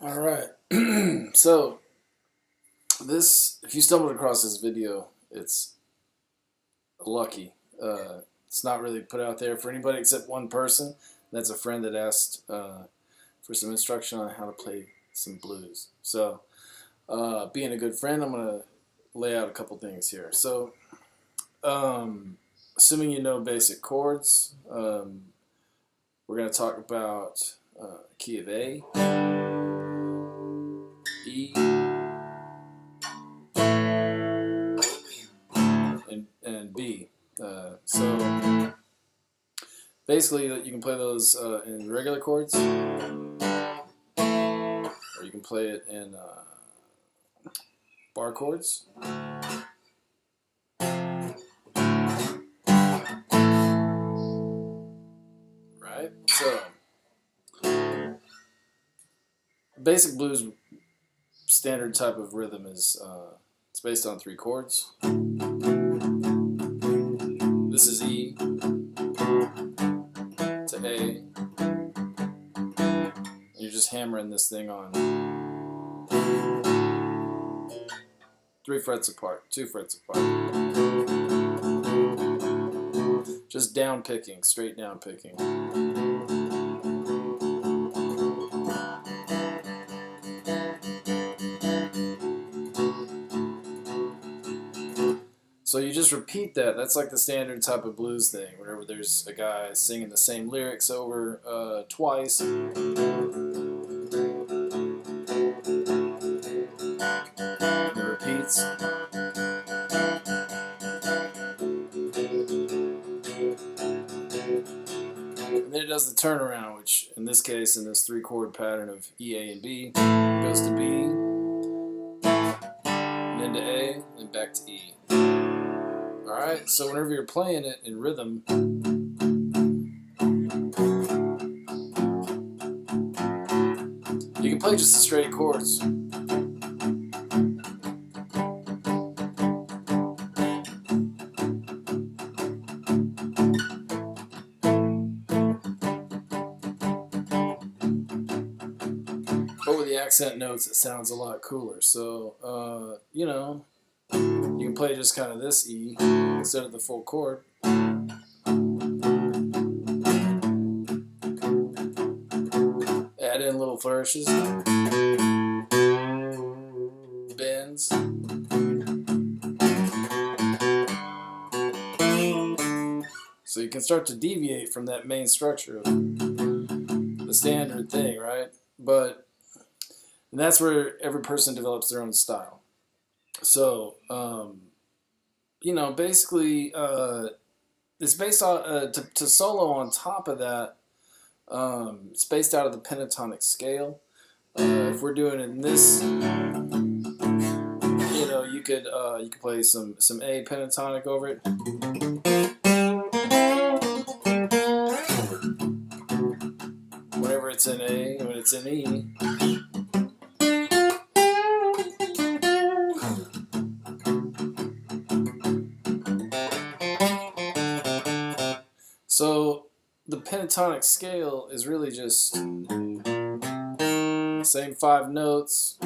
All right. So this, if you stumbled across this video, it's lucky. It's not really put out there for anybody except one person. That's a friend that asked for some instruction on how to play some blues. So, being a good friend, I'm gonna lay out a couple things here. So, assuming you know basic chords, we're gonna talk about key of A, E, and B. So basically, you can play those in regular chords, or you can play it in bar chords. Right? So, basic blues standard type of rhythm is it's based on 3 chords. This is E to A. You're just hammering this thing on 3 frets apart, 2 frets apart. Just down picking, straight down picking. So you just repeat that. That's like the standard type of blues thing. Whenever there's a guy singing the same lyrics over twice, it repeats. And then it does the turnaround, which in this case, in this 3-chord pattern of E, A, and B, goes to B, and then to A, and back to E. Alright, so whenever you're playing it in rhythm, you can play just the straight chords. But with the accent notes, it sounds a lot cooler. So, you can play just kind of this E instead of the full chord. Add in little flourishes, bends. So you can start to deviate from that main structure of the standard thing, right? And that's where every person develops their own style. So, basically, it's based on to solo on top of that. It's based out of the pentatonic scale. If we're doing it in this, you could play some A pentatonic over it. Whenever it's in A, when it's in E. So the pentatonic scale is really just the same 5 notes.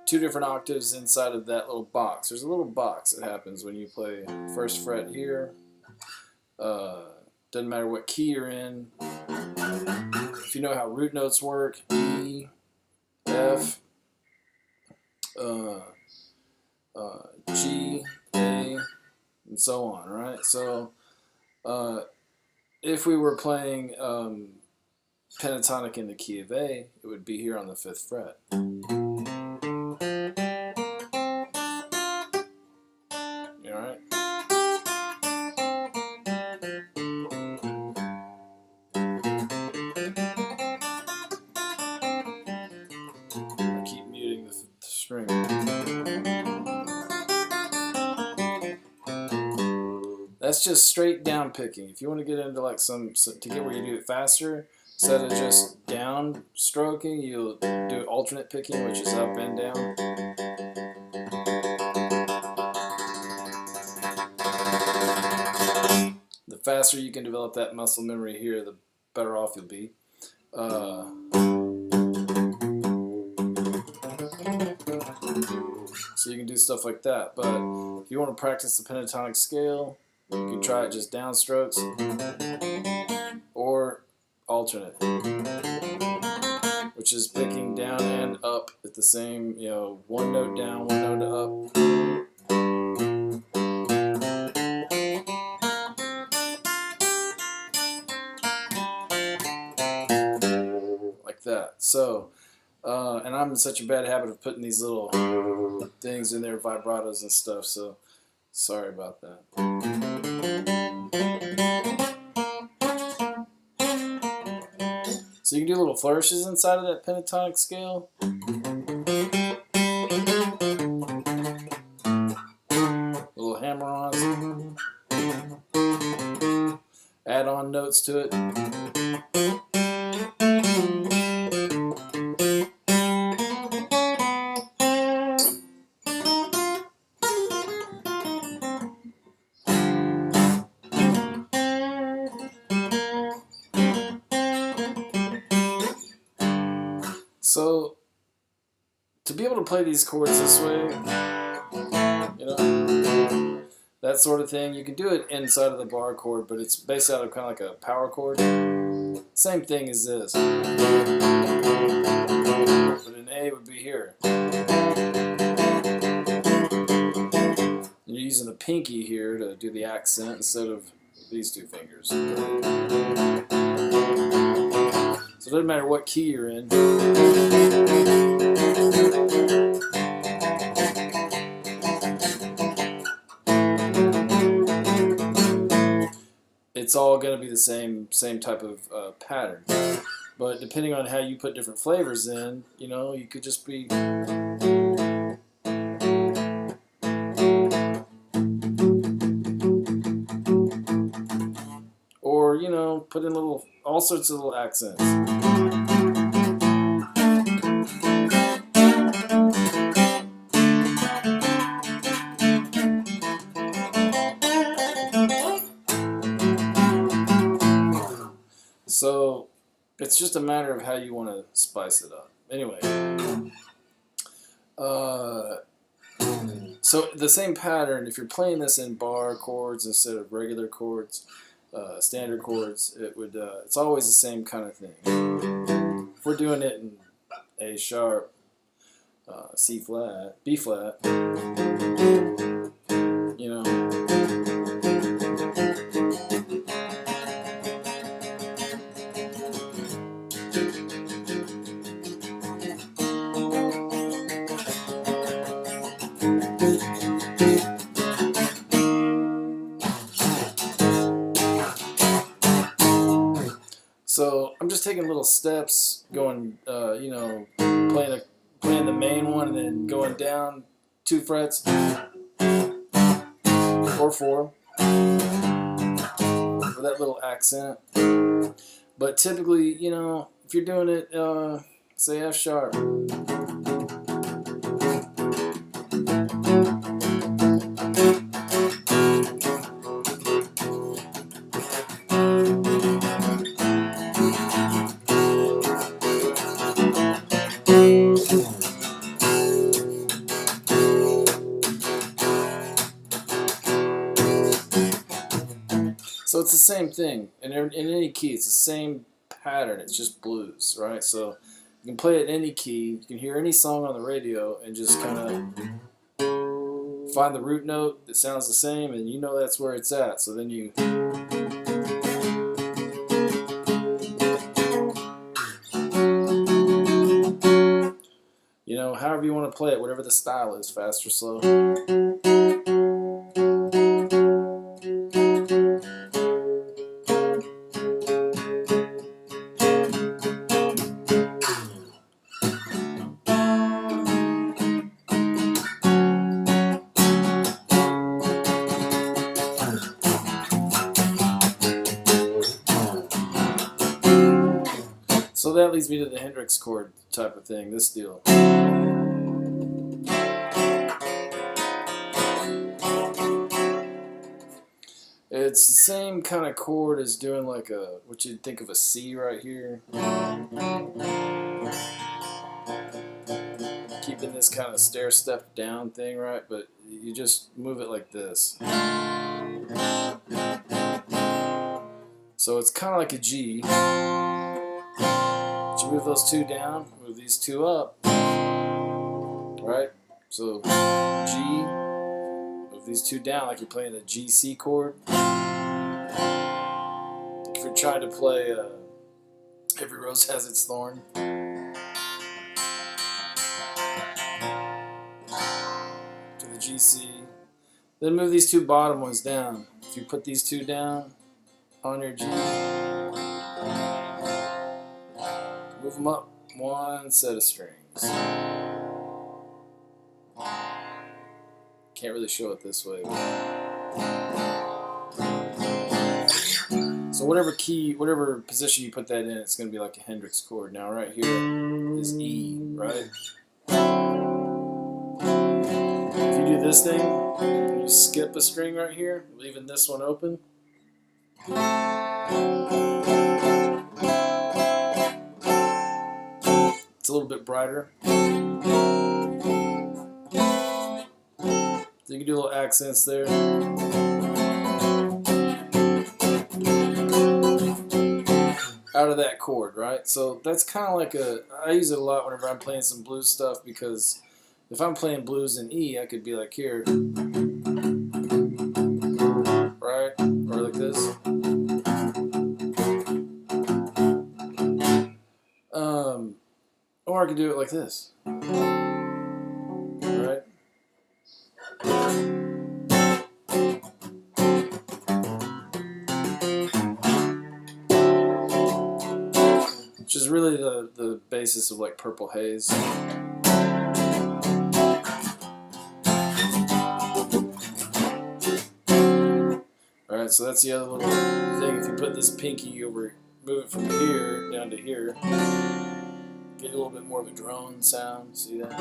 2 different octaves inside of that little box. There's a little box that happens when you play 1st fret here. Doesn't matter what key you're in. If you know how root notes work, E, F, G, A, and so on, right? So if we were playing pentatonic in the key of A, it would be here on the 5th fret. You all right? I keep muting the string. That's just straight down picking. If you want to get into like to get where you do it faster, instead of just down stroking, you'll do alternate picking, which is up and down. The faster you can develop that muscle memory here, the better off you'll be. So you can do stuff like that. But if you want to practice the pentatonic scale, you can try it just downstrokes or alternate, which is picking down and up at the same, you know, one note down, one note up. Like that. So, and I'm in such a bad habit of putting these little things in there, vibratos and stuff, so sorry about that. So you can do little flourishes inside of that pentatonic scale. Little hammer-ons. Add on notes to it. So, to be able to play these chords this way, you know, that sort of thing, you can do it inside of the bar chord, but it's based out of kind of like a power chord. Same thing as this. But an A would be here. You're using the pinky here to do the accent instead of these two fingers. So it doesn't matter what key you're in. It's all going to be the same type of pattern. But depending on how you put different flavors in, you know, you could just be... Or, you know, put in all sorts of little accents. So it's just a matter of how you want to spice it up. Anyway, so the same pattern, if you're playing this in bar chords instead of regular chords, standard chords, it's always the same kind of thing. If we're doing it in A sharp, C flat, B flat, you know. So I'm just taking little steps, going, you know, playing the main one and then going down 2 frets or 4 with that little accent. But typically, you know, if you're doing it, say F sharp. So it's the same thing. In any key, it's the same pattern. It's just blues, right? So you can play it in any key. You can hear any song on the radio and just kind of find the root note that sounds the same, and you know that's where it's at. So then you... You know, however you want to play it, whatever the style is, fast or slow. So that leads me to the Hendrix chord type of thing, this deal. It's the same kind of chord as doing like a, what you'd think of a C right here. Keeping this kind of stair step down thing, right? But you just move it like this. So it's kind of like a G. But you move those two down, move these two up, right? So G, move these two down like you're playing a G-C chord. If you're trying to play Every Rose Has Its Thorn. To the G-C. Then move these two bottom ones down. If you put these two down on your G, move them up one set of strings. Can't really show it this way. So whatever key, whatever position you put that in, it's going to be like a Hendrix chord. Now right here is E, right? If you do this thing, you skip a string right here, leaving this one open. It's a little bit brighter. So you can do little accents there. Out of that chord, right? So that's kind of like a, I use it a lot whenever I'm playing some blues stuff, because if I'm playing blues in E, I could be like here, right? Or like this. Or I could do it like this, right? Which is really the basis of like Purple Haze. Alright, so that's the other little thing. If you put this pinky over, move it from here down to here, get a little bit more of a drone sound. See that?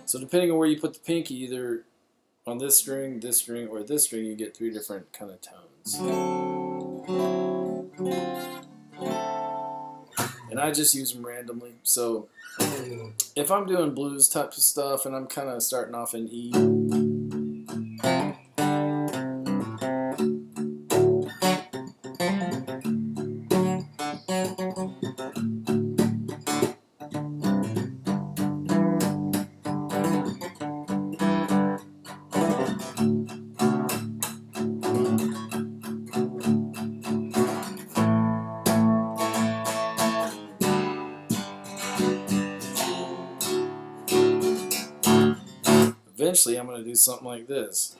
So depending on where you put the pinky, either on this string, or this string, you get three different kind of tones. And I just use them randomly. So if I'm doing blues type of stuff and I'm kind of starting off in E, eventually I'm going to do something like this.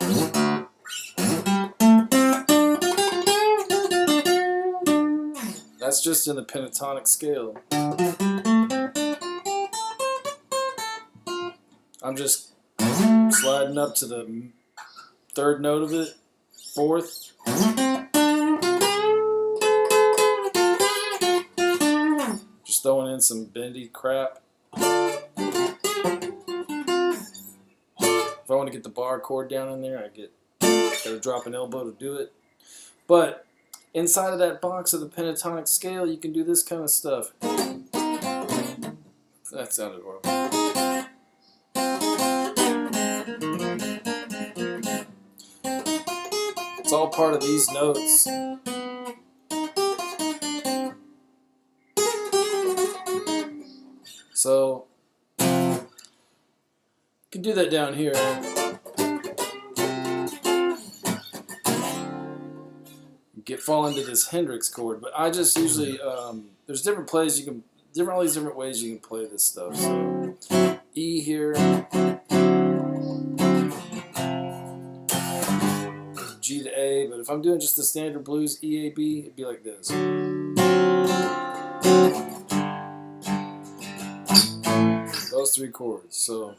That's just in the pentatonic scale. I'm just sliding up to the third note of it, fourth. Just throwing in some bendy crap. If I want to get the bar chord down in there, gotta drop an elbow to do it. But inside of that box of the pentatonic scale, you can do this kind of stuff. That sounded horrible. It's all part of these notes. So you can do that down here. Fall into this Hendrix chord, but I just usually there's different plays you can, all these different ways you can play this stuff. So E here, G to A, but if I'm doing just the standard blues E A B, it'd be like this. Those three chords. So